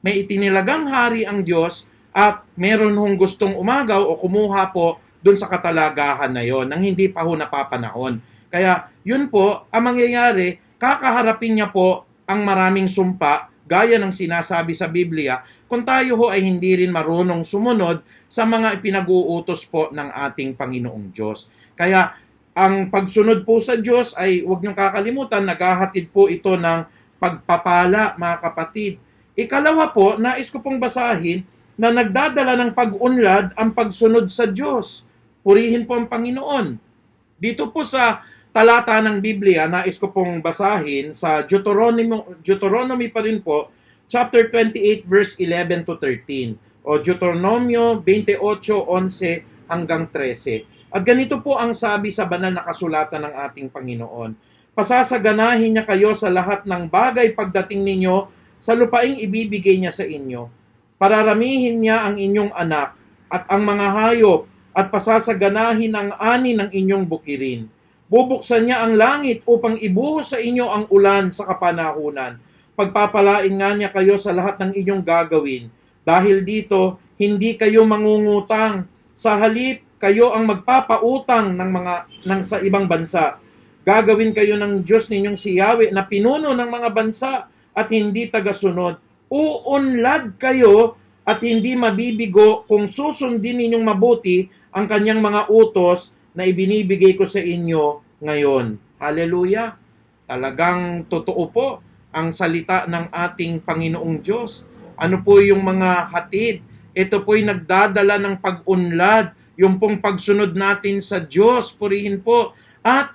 may itinilagang hari ang Diyos at meron hong gustong umagaw o kumuha po dun sa katalagahan na yon nang hindi pa ho napapanahon. Kaya yun po, ang mangyayari, kakaharapin niya po ang maraming sumpa gaya ng sinasabi sa Biblia kung tayo ho ay hindi rin marunong sumunod sa mga ipinag-uutos po ng ating Panginoong Diyos. Kaya ang pagsunod po sa Diyos ay huwag niyong kakalimutan, naghahatid po ito ng pagpapala mga kapatid. Ikalawa po, nais ko pong basahin na nagdadala ng pag-unlad ang pagsunod sa Diyos. Purihin po ang Panginoon. Dito po sa talata ng Biblia, nais ko pong basahin sa Deuteronomy pa rin po, chapter 28 verse 11 to 13 o Deuteronomio 28:11 hanggang 13. At ganito po ang sabi sa banal na kasulatan ng ating Panginoon. Pasasaganahin niya kayo sa lahat ng bagay pagdating ninyo sa lupaing ibibigay niya sa inyo. Pararamihin niya ang inyong anak at ang mga hayop at pasasaganahin ang ani ng inyong bukirin. Bubuksan niya ang langit upang ibuhos sa inyo ang ulan sa kapanahunan. Pagpapalain nga niya kayo sa lahat ng inyong gagawin. Dahil dito, hindi kayo mangungutang. Sa halip, kayo ang magpapautang ng sa ibang bansa. Gagawin kayo ng Diyos ninyong si Yahweh na pinuno ng mga bansa at hindi tagasunod. Uunlad kayo at hindi mabibigo kung susundin ninyong mabuti ang kanyang mga utos na ibinibigay ko sa inyo ngayon. Hallelujah! Talagang totoo po ang salita ng ating Panginoong Diyos. Ano po yung mga hatid? Ito po'y nagdadala ng pag-unlad, yung pong pagsunod natin sa Diyos, purihin po. At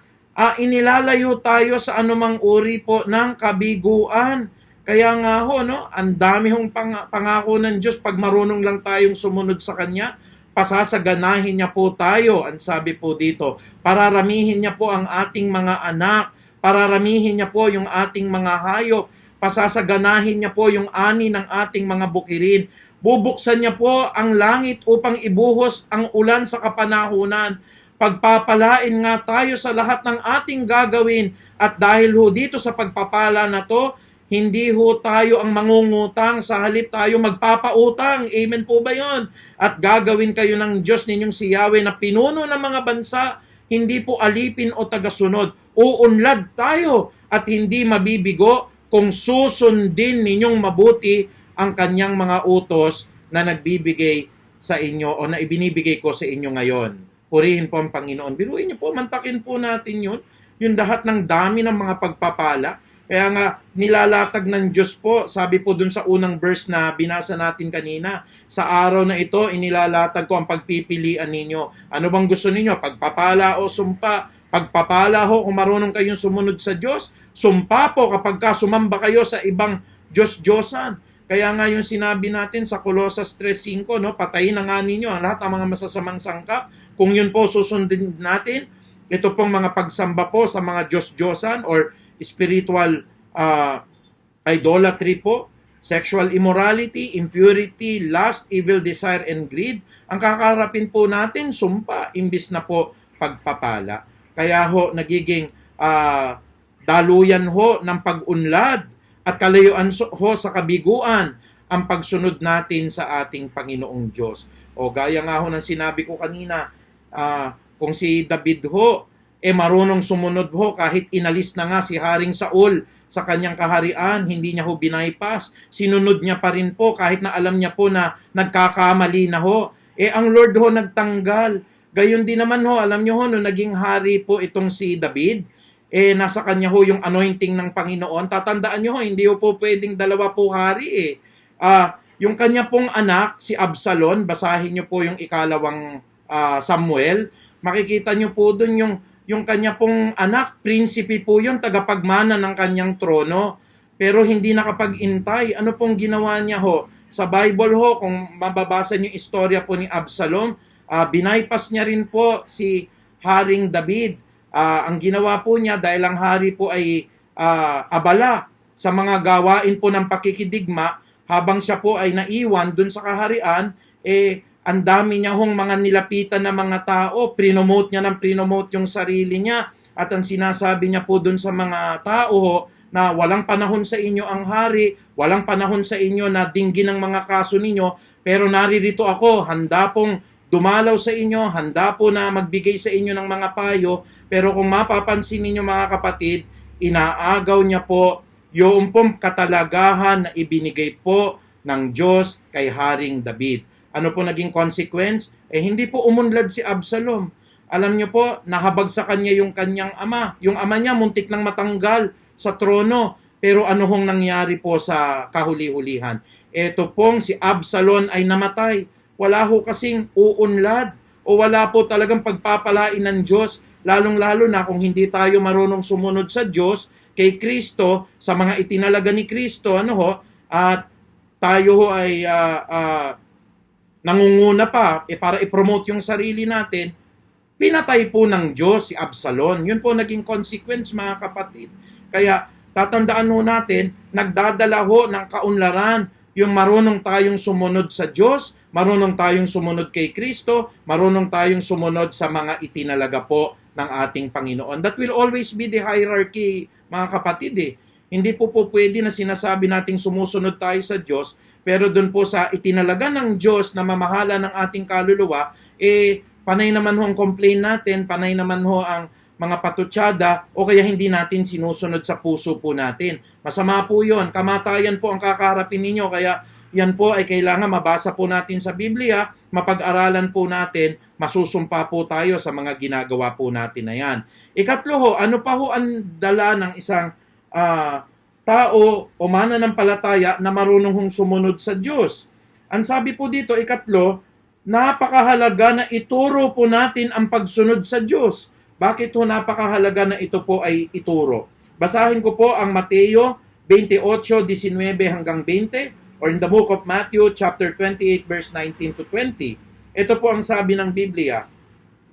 inilalayo tayo sa anumang uri po ng kabiguan. Kaya nga ho, no, ang dami hong pangako ng Diyos pag marunong lang tayong sumunod sa Kanya, pasasaganahin niya po tayo, ang sabi po dito. Pararamihin niya po ang ating mga anak, pararamihin niya po yung ating mga hayop, pasasaganahin niya po yung ani ng ating mga bukirin. Bubuksan niya po ang langit upang ibuhos ang ulan sa kapanahunan. Pagpapalain nga tayo sa lahat ng ating gagawin. At dahil ho dito sa pagpapala na to, hindi ho tayo ang mangungutang, sa halip tayo magpapautang. Amen po ba yon? At gagawin kayo ng Diyos ninyong si Yahweh na pinuno ng mga bansa, hindi po alipin o tagasunod. Uunlad tayo at hindi mabibigo kung susundin ninyong mabuti ang kanyang mga utos na nagbibigay sa inyo o na ibinibigay ko sa inyo ngayon. Purihin po ang Panginoon. Biruin niyo po, mantakin po natin yun. Yung lahat ng dami ng mga pagpapala. Kaya nga, nilalatag ng Diyos po, sabi po dun sa unang verse na binasa natin kanina, sa araw na ito, inilalatag ko ang pagpipilian ninyo. Ano bang gusto ninyo? Pagpapala o sumpa? Pagpapala ho kung marunong kayong sumunod sa Diyos. Sumpa po kapag sumamba kayo sa ibang Diyos-Diyosan. Kaya nga yung sinabi natin sa Colossus 3:5, no, patayin na nga ninyo ang lahat ng mga masasamang sangkap. Kung yun po susundin natin, ito pong mga pagsamba po sa mga Diyos-Diyosan or spiritual idolatry po, sexual immorality, impurity, lust, evil desire, and greed. Ang kakaharapin po natin, sumpa, imbis na po pagpapala. Kaya ho, nagiging daluyan ho ng pag-unlad at kalayuan ho sa kabiguan ang pagsunod natin sa ating Panginoong Diyos. O gaya nga ho ng sinabi ko kanina, kung si David ho, marunong sumunod ho kahit inalis na nga si Haring Saul sa kanyang kaharian, hindi niya ho binaypas. Sinunod niya pa rin po kahit na alam niya po na nagkakamali na ho. Ang Lord ho nagtanggal. Gayon din naman ho, alam niyo ho, nung naging hari po itong si David, nasa kanya ho yung anointing ng Panginoon. Tatandaan niyo ho, hindi ho po pwedeng dalawa po hari yung kanya pong anak, si Absalom, basahin niyo po yung ikalawang Samuel, makikita niyo po dun yung kanya pong anak, prinsipe po yun, tagapagmana ng kanyang trono. Pero hindi nakapag-intay. Ano pong ginawa niya ho? Sa Bible ho, kung mababasa niyo yung istorya po ni Absalom, binaypas niya rin po si Haring David. Ang ginawa po niya, dahil ang hari po ay abala sa mga gawain po ng pakikidigma, habang siya po ay naiwan dun sa kaharian, ang dami niya hong mga nilapitan na mga tao, prinomote niya ng prinomote yung sarili niya, at ang sinasabi niya po dun sa mga tao na walang panahon sa inyo ang hari, walang panahon sa inyo na dinggin ang mga kaso ninyo, pero naririto ako, handa pong dumalaw sa inyo, handa po na magbigay sa inyo ng mga payo, pero kung mapapansin ninyo mga kapatid, inaagaw niya po yung pong katalagahan na ibinigay po ng Diyos kay Haring David. Ano po naging consequence? Hindi po umunlad si Absalom. Alam niyo po, nahabag sa kanya yung kanyang ama. Yung ama niya muntik nang matanggal sa trono. Pero ano hong nangyari po sa kahuli-hulihan? Ito pong si Absalom ay namatay. Wala ho kasing uunlad o wala po talagang pagpapalain ng Diyos. Lalong-lalo na kung hindi tayo marunong sumunod sa Diyos, kay Kristo, sa mga itinalaga ni Kristo, at tayo ho ay nangunguna pa para i-promote yung sarili natin, pinatay po ng Diyos si Absalom. Yun po naging consequence mga kapatid. Kaya tatandaan ho natin, nagdadala ho ng kaunlaran yung marunong tayong sumunod sa Diyos, marunong tayong sumunod kay Kristo, marunong tayong sumunod sa mga itinalaga po ng ating Panginoon. That will always be the hierarchy, mga kapatid eh. Hindi po pwede na sinasabi nating sumusunod tayo sa Diyos, pero doon po sa itinalaga ng Diyos na mamahala ng ating kaluluwa, panay naman ho ang complain natin, panay naman ho ang mga patutsada, o kaya hindi natin sinusunod sa puso po natin. Masama po yun. Kamatayan po ang kakaharapin ninyo, kaya yan po ay kailangan mabasa po natin sa Biblia, mapag-aralan po natin, masusumpa po tayo sa mga ginagawa po natin na yan. Ikatlo ho, ano pa ho ang dala ng isang tao o mananampalataya na marunong hong sumunod sa Diyos? Ang sabi po dito, ikatlo, napakahalaga na ituro po natin ang pagsunod sa Diyos. Bakit ho napakahalaga na ito po ay ituro? Basahin ko po ang Mateo 28:19 hanggang 20, or in the book of Matthew chapter 28 verse 19 to 20. Ito po ang sabi ng Biblia.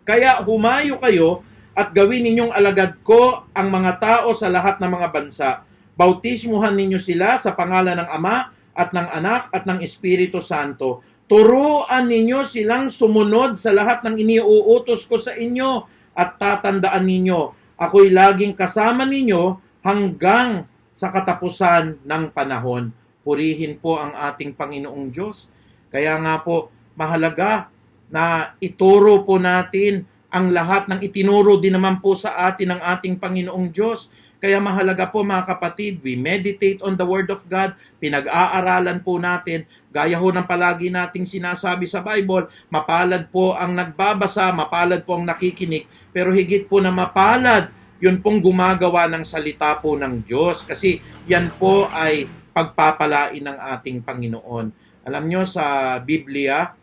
Kaya humayo kayo at gawin ninyong alagad ko ang mga tao sa lahat ng mga bansa. Bautismuhan ninyo sila sa pangalan ng Ama at ng Anak at ng Espiritu Santo. Turuan ninyo silang sumunod sa lahat ng iniuutos ko sa inyo at tatandaan ninyo, ako'y laging kasama ninyo hanggang sa katapusan ng panahon. Purihin po ang ating Panginoong Diyos. Kaya nga po, mahalaga na ituro po natin ang lahat ng itinuro din naman po sa atin ng ating Panginoong Diyos. Kaya mahalaga po mga kapatid, we meditate on the Word of God, pinag-aaralan po natin, gaya ho ng palagi nating sinasabi sa Bible, mapalad po ang nagbabasa, mapalad po ang nakikinig, pero higit po na mapalad, yun pong gumagawa ng salita po ng Diyos. Kasi yan po ay pagpapalain ng ating Panginoon. Alam nyo, sa Biblia,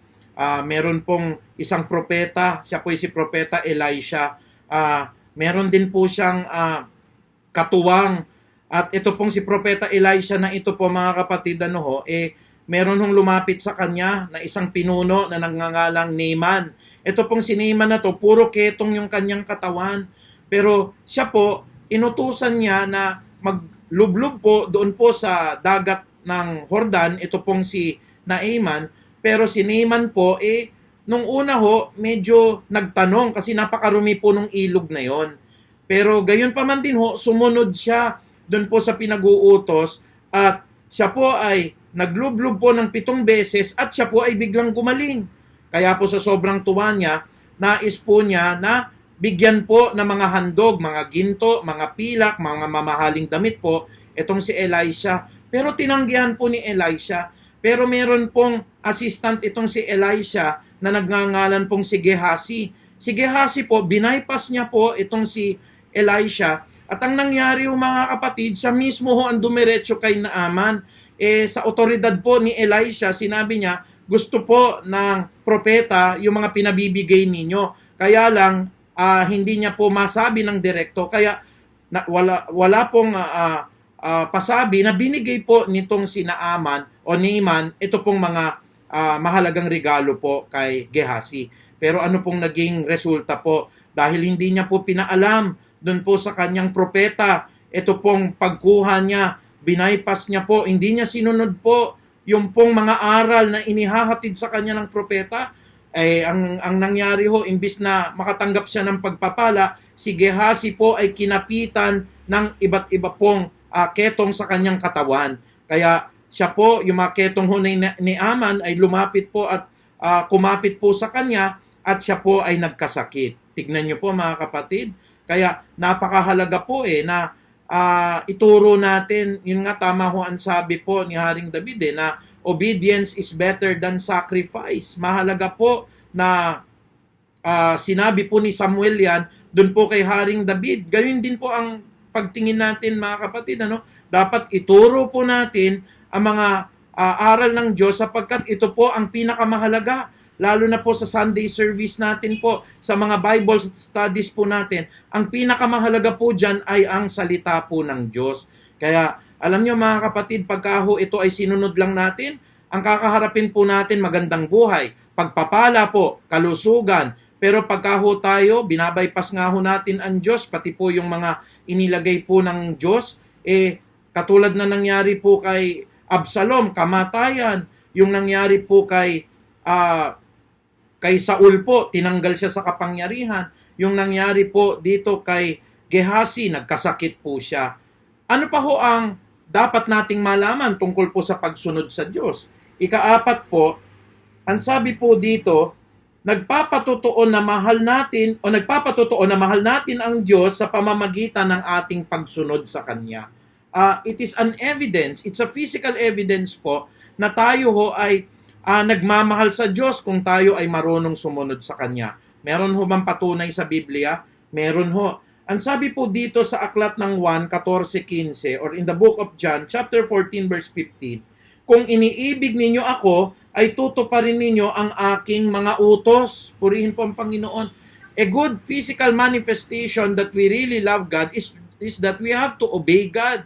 meron pong isang propeta, siya po si Propeta Elisha. Meron din po siyang katuwang. At ito pong si Propeta Elisha na ito po mga kapatid, meron hong lumapit sa kanya na isang pinuno na nagngangalang Naaman. Ito pong si Naaman na to, puro ketong yung kanyang katawan. Pero siya po, inutusan niya na maglublob po doon po sa dagat ng Jordan, ito pong si Naaman. Pero si Naaman po, nung una ho, medyo nagtanong kasi napakarumi po nung ilog na yon. Pero gayon pa man din ho, sumunod siya doon po sa pinag-uutos at siya po ay naglublob po ng 7 beses at siya po ay biglang gumaling. Kaya po sa sobrang tuwa niya, nais po niya na bigyan po ng mga handog, mga ginto, mga pilak, mga mamahaling damit po, itong si Elisha. Pero tinanggihan po ni Elisha. Pero meron pong assistant itong si Elisha na nagngangalan pong si Gehazi. Si Gehazi po, binaypas niya po itong si Elisha. At ang nangyari mga kapatid, siya mismo ho ang dumiretso kay Naaman. Sa otoridad po ni Elisha, sinabi niya, gusto po ng propeta yung mga pinabibigay ninyo. Kaya lang, hindi niya po masabi ng direkto. Kaya wala pong pasabi na binigay po nitong si Naaman o Naaman ito pong mga mahalagang regalo po kay Gehazi. Pero ano pong naging resulta po? Dahil hindi niya po pinaalam doon po sa kanyang propeta, ito pong pagkuha niya, binaypas niya po, hindi niya sinunod po yung pong mga aral na inihahatid sa kanya ng propeta. Ang nangyari ho, imbis na makatanggap siya ng pagpapala, si Gehazi po ay kinapitan ng iba't iba pong ketong sa kanyang katawan. Kaya siya po, yung mga ketong ho ni Naaman ay lumapit po at kumapit po sa kanya at siya po ay nagkasakit. Tignan niyo po mga kapatid. Kaya napakahalaga po na ituro natin, yun nga tama ho ang sabi po ni Haring David na obedience is better than sacrifice. Mahalaga po na sinabi po ni Samuel yan doon po kay Haring David. Gayun din po ang pagtingin natin mga kapatid. Dapat ituro po natin ang mga aral ng Diyos sapagkat ito po ang pinakamahalaga. Lalo na po sa Sunday service natin po, sa mga Bible studies po natin, ang pinakamahalaga po dyan ay ang salita po ng Diyos. Kaya, alam nyo mga kapatid, pagka ho ito ay sinunod lang natin, ang kakaharapin po natin magandang buhay, pagpapala po, kalusugan. Pero pagka ho tayo, binabypass nga ho natin ang Diyos, pati po yung mga inilagay po ng Diyos, katulad na nangyari po kay Absalom, kamatayan, yung nangyari po kay Saul po, tinanggal siya sa kapangyarihan. yung nangyari po dito kay Gehazi, nagkasakit po siya. Ano pa ho ang dapat nating malaman tungkol po sa pagsunod sa Diyos? Ika-4 po, ang sabi po dito, nagpapatotoo na mahal natin ang Diyos sa pamamagitan ng ating pagsunod sa Kanya. It is an evidence, it's a physical evidence po na tayo ho ay nagmamahal sa Diyos kung tayo ay marunong sumunod sa Kanya. Meron ho bang patunay sa Biblia? Meron ho. Ang sabi po dito sa aklat ng 1:14-15 or in the book of John, chapter 14, verse 15, kung iniibig ninyo ako, ay tutuparin ninyo ang aking mga utos. Purihin po ang Panginoon. A good physical manifestation that we really love God is that we have to obey God.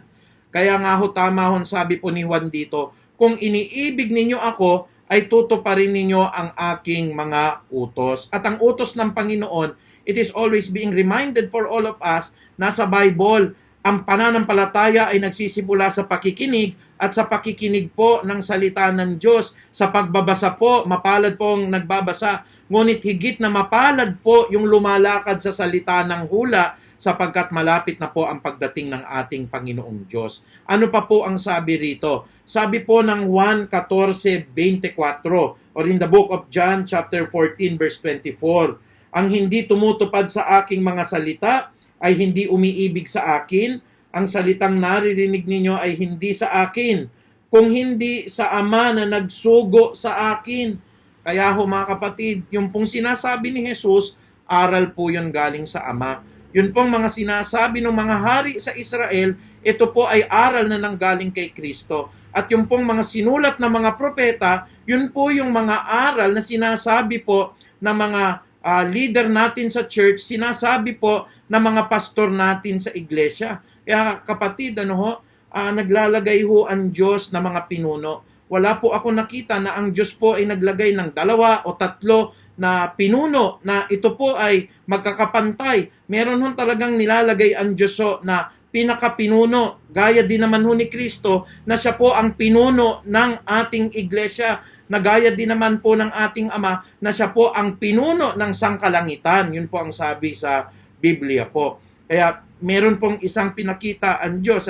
Kaya nga ho, tama ho, sabi po ni Juan dito, kung iniibig ninyo ako, ay tutuparin ninyo ang aking mga utos. At ang utos ng Panginoon, it is always being reminded for all of us na sa Bible, ang pananampalataya ay nagsisimula sa pakikinig at sa pakikinig po ng salita ng Diyos. Sa pagbabasa po, mapalad po ang nagbabasa, ngunit higit na mapalad po yung lumalakad sa salita ng hula sapagkat malapit na po ang pagdating ng ating Panginoong Diyos. Ano pa po ang sabi rito? Sabi po ng 1:14-24 or in the book of John chapter 14 verse 24, ang hindi tumutupad sa aking mga salita ay hindi umiibig sa akin. Ang salitang naririnig ninyo ay hindi sa akin, kung hindi sa Ama na nagsugo sa akin. Kaya ho mga kapatid, yung pong sinasabi ni Jesus, aral po yun galing sa Ama. Yun pong mga sinasabi ng mga hari sa Israel, ito po ay aral na nanggaling kay Kristo. At yung pong mga sinulat na mga propeta, yun po yung mga aral na sinasabi po ng mga leader natin sa church, sinasabi po ng mga pastor natin sa iglesia. Kaya kapatid, naglalagay ho ang Diyos na mga pinuno. Wala po ako nakita na ang Diyos po ay naglagay ng 2 o 3 na pinuno na ito po ay magkakapantay. Meron ho talagang nilalagay ang Diyos na pinakapinuno. Gaya din naman ho ni Kristo na siya po ang pinuno ng ating iglesia. Nagaya din naman po ng ating Ama na siya po ang pinuno ng sangkalangitan. Yun po ang sabi sa Biblia po. Kaya meron pong isang pinakita ang Diyos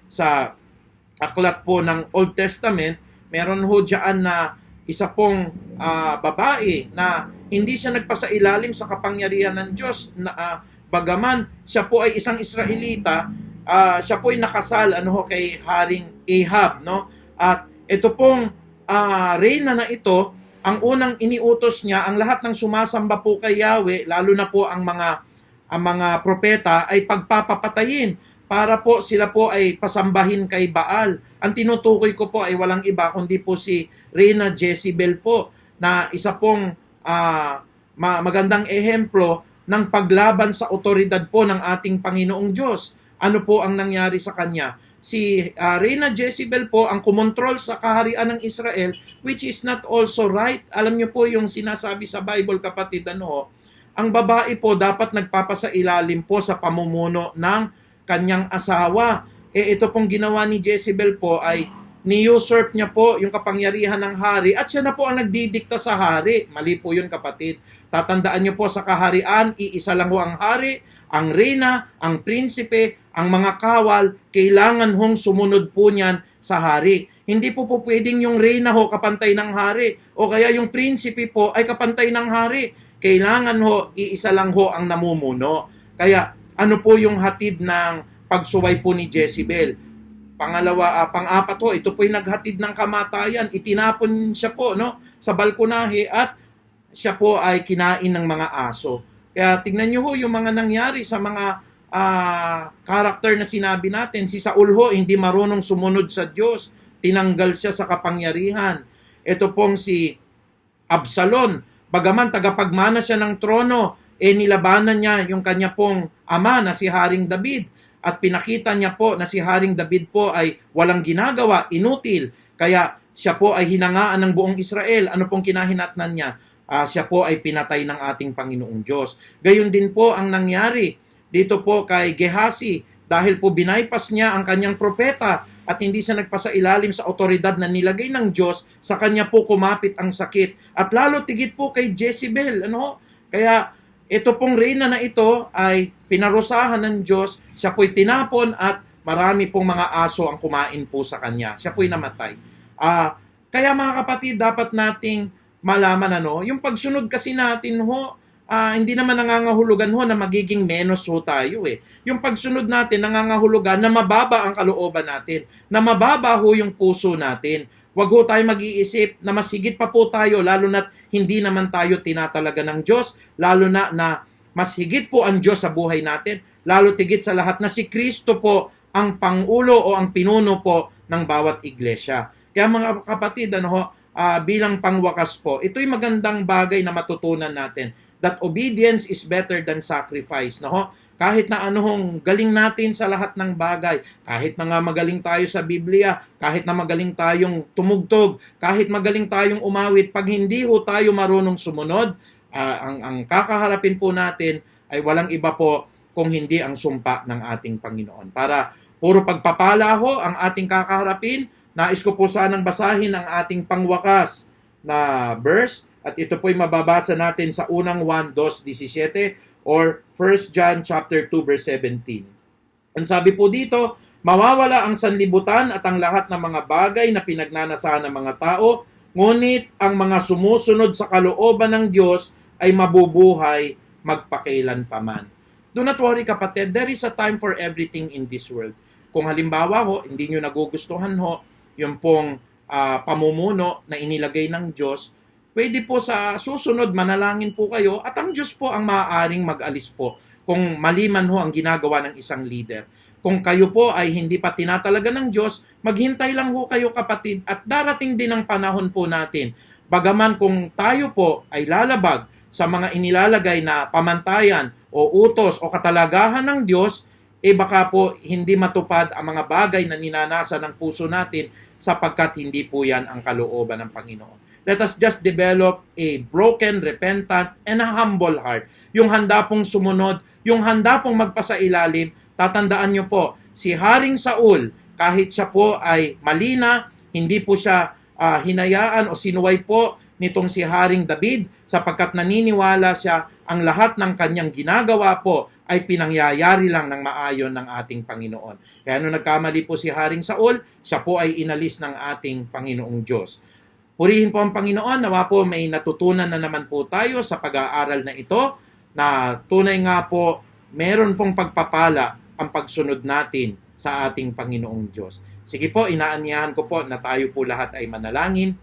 sa aklat po ng Old Testament. Meron ho dyan na isa pong babae na hindi siya nagpasailalim sa kapangyarihan ng Diyos. Bagaman siya po ay isang Israelita, siya po ay nakasal kay Haring Ahab. At ito pong reyna na ito, ang unang iniutos niya, ang lahat ng sumasamba po kay Yahweh, lalo na po ang mga propeta, ay pagpapapatayin para po sila po ay pasambahin kay Baal. Ang tinutukoy ko po ay walang iba kundi po si Reyna Jezebel po, na isa pong magandang ehemplo ng paglaban sa otoridad po ng ating Panginoong Diyos. Ano po ang nangyari sa kanya? Si Reyna Jezebel po ang kumontrol sa kaharian ng Israel, which is not also right. Alam niyo po yung sinasabi sa Bible, kapatid, ang babae po dapat nagpapasailalim po sa pamumuno ng kanyang asawa. Ito pong ginawa ni Jezebel po ay ni-usurp niya po yung kapangyarihan ng hari at siya na po ang nagdidikta sa hari. Mali po yun, kapatid. Tatandaan niyo po, sa kaharian, iisa lang ho ang hari, ang reyna, ang prinsipe, ang mga kawal, kailangan hong sumunod po niyan sa hari. Hindi po pwedeng yung reyna ho kapantay ng hari o kaya yung prinsipe po ay kapantay ng hari. Kailangan ho, iisa lang ho ang namumuno. Kaya ano po yung hatid ng pagsuway po ni Jezebel? Pang-apat ho, ito po yung naghatid ng kamatayan. Itinapon siya po sa balkonahe at siya po ay kinain ng mga aso. Kaya tignan niyo ho yung mga nangyari sa mga karakter na sinabi natin. Si Saul ho, hindi marunong sumunod sa Diyos. Tinanggal siya sa kapangyarihan. Ito pong si Absalom, bagaman tagapagmana siya ng trono, nilabanan niya yung kanya pong ama na si Haring David. At pinakita niya po na si Haring David po ay walang ginagawa, inutil. Kaya siya po ay hinangaan ng buong Israel. Ano pong kinahinatnan niya? Siya po ay pinatay ng ating Panginoong Diyos. Gayon din po ang nangyari dito po kay Gehazi, dahil po binaypas niya ang kanyang propeta at hindi siya nagpasailalim sa otoridad na nilagay ng Diyos, sa kanya po kumapit ang sakit. At lalo tigit po kay Jezebel. Kaya ito pong reyna na ito ay pinarusahan ng Diyos, siya po'y tinapon at marami pong mga aso ang kumain po sa kanya. Siya po'y namatay. Kaya mga kapatid, dapat nating malaman yung pagsunod kasi natin hindi naman nangangahulugan na magiging menos tayo eh. Yung pagsunod natin nangangahulugan na mababa ang kalooban natin, na mababa yung puso natin. Wag tayo mag-iisip na mas higit pa po tayo, lalo na hindi naman tayo tinatalaga ng Diyos, lalo na mas higit po ang Diyos sa buhay natin, lalo tigit sa lahat na si Kristo po ang pangulo o ang pinuno po ng bawat iglesia. Kaya mga kapatid, bilang pangwakas po, ito'y magandang bagay na matutunan natin, that obedience is better than sacrifice. Kahit na galing natin sa lahat ng bagay, kahit na nga magaling tayo sa Biblia, kahit na magaling tayong tumugtog, kahit magaling tayong umawit, pag hindi tayo marunong sumunod, ang kakaharapin po natin ay walang iba po kung hindi ang sumpa ng ating Panginoon. Para puro pagpapala ang ating kakaharapin, nais ko po sanang basahin ang ating pangwakas na verse, at ito po'y mababasa natin sa unang 1:2:17 or 1 John chapter 2 verse 17. Ang sabi po dito, mawawala ang sanlibutan at ang lahat ng mga bagay na pinagnanasahan ng mga tao, ngunit ang mga sumusunod sa kalooban ng Diyos ay mabubuhay magpakailanpaman. Do not worry kapatid, there is a time for everything in this world. Kung halimbawa hindi nyo nagugustuhan yung pong pamumuno na inilagay ng Diyos, pwede po sa susunod, manalangin po kayo at ang Diyos po ang maaaring mag-alis po kung mali man ang ginagawa ng isang leader. Kung kayo po ay hindi pa tinatalaga ng Diyos, maghintay lang kayo kapatid at darating din ang panahon po natin. Bagaman kung tayo po ay lalabag sa mga inilalagay na pamantayan o utos o katalagahan ng Diyos, baka po hindi matupad ang mga bagay na ninanasa ng puso natin sapagkat hindi po yan ang kalooban ng Panginoon. Let us just develop a broken, repentant, and a humble heart. Yung handa pong sumunod, yung handa pong magpasailalim. Tatandaan nyo po, si Haring Saul, kahit siya po ay malina, hindi po siya hinayaan o sinuway po nitong si Haring David sapagkat naniniwala siya ang lahat ng kanyang ginagawa po ay pinangyayari lang ng maayon ng ating Panginoon. Kaya nung nagkamali po si Haring Saul, siya po ay inalis ng ating Panginoong Diyos. Purihin po ang Panginoon, nawa po may natutunan na naman po tayo sa pag-aaral na ito, na tunay nga po meron pong pagpapala ang pagsunod natin sa ating Panginoong Diyos. Sige po, inaanyahan ko po na tayo po lahat ay manalangin.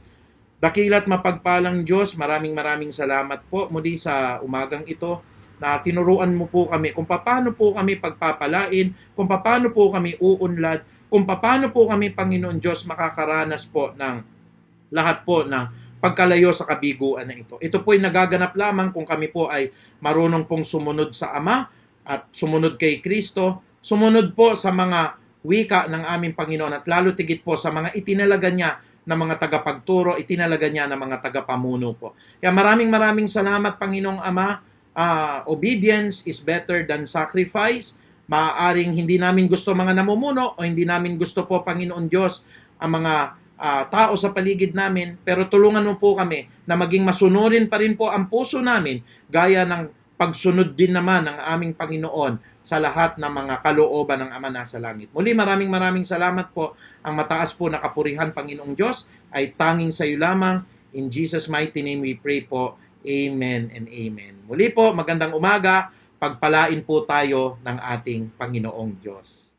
Dakila't mapagpalang Diyos, maraming salamat po muli sa umagang ito na tinuruan mo po kami kung paano po kami pagpapalain, kung paano po kami uunlad, kung paano po kami, Panginoon Diyos, makakaranas po ng lahat po ng pagkalayo sa kabiguan na ito. Ito po ay nagaganap lamang kung kami po ay marunong pong sumunod sa Ama at sumunod kay Kristo, sumunod po sa mga wika ng aming Panginoon at lalo tigit po sa mga itinalaga niya na mga tagapagturo, itinalaga niya na mga tagapamuno po. Kaya maraming salamat Panginoong Ama. Obedience is better than sacrifice. Maaaring hindi namin gusto mga namumuno o hindi namin gusto po Panginoon Diyos ang mga tao sa paligid namin, pero tulungan mo po kami na maging masunurin pa rin po ang puso namin gaya ng pagsunod din naman ng aming Panginoon sa lahat ng mga kalooban ng Ama nasa langit. Muli maraming salamat po. Ang mataas po na kapurihan Panginoong Diyos ay tanging sa iyo lamang. In Jesus' mighty name we pray po. Amen and amen. Muli po, magandang umaga. Pagpalain po tayo ng ating Panginoong Diyos.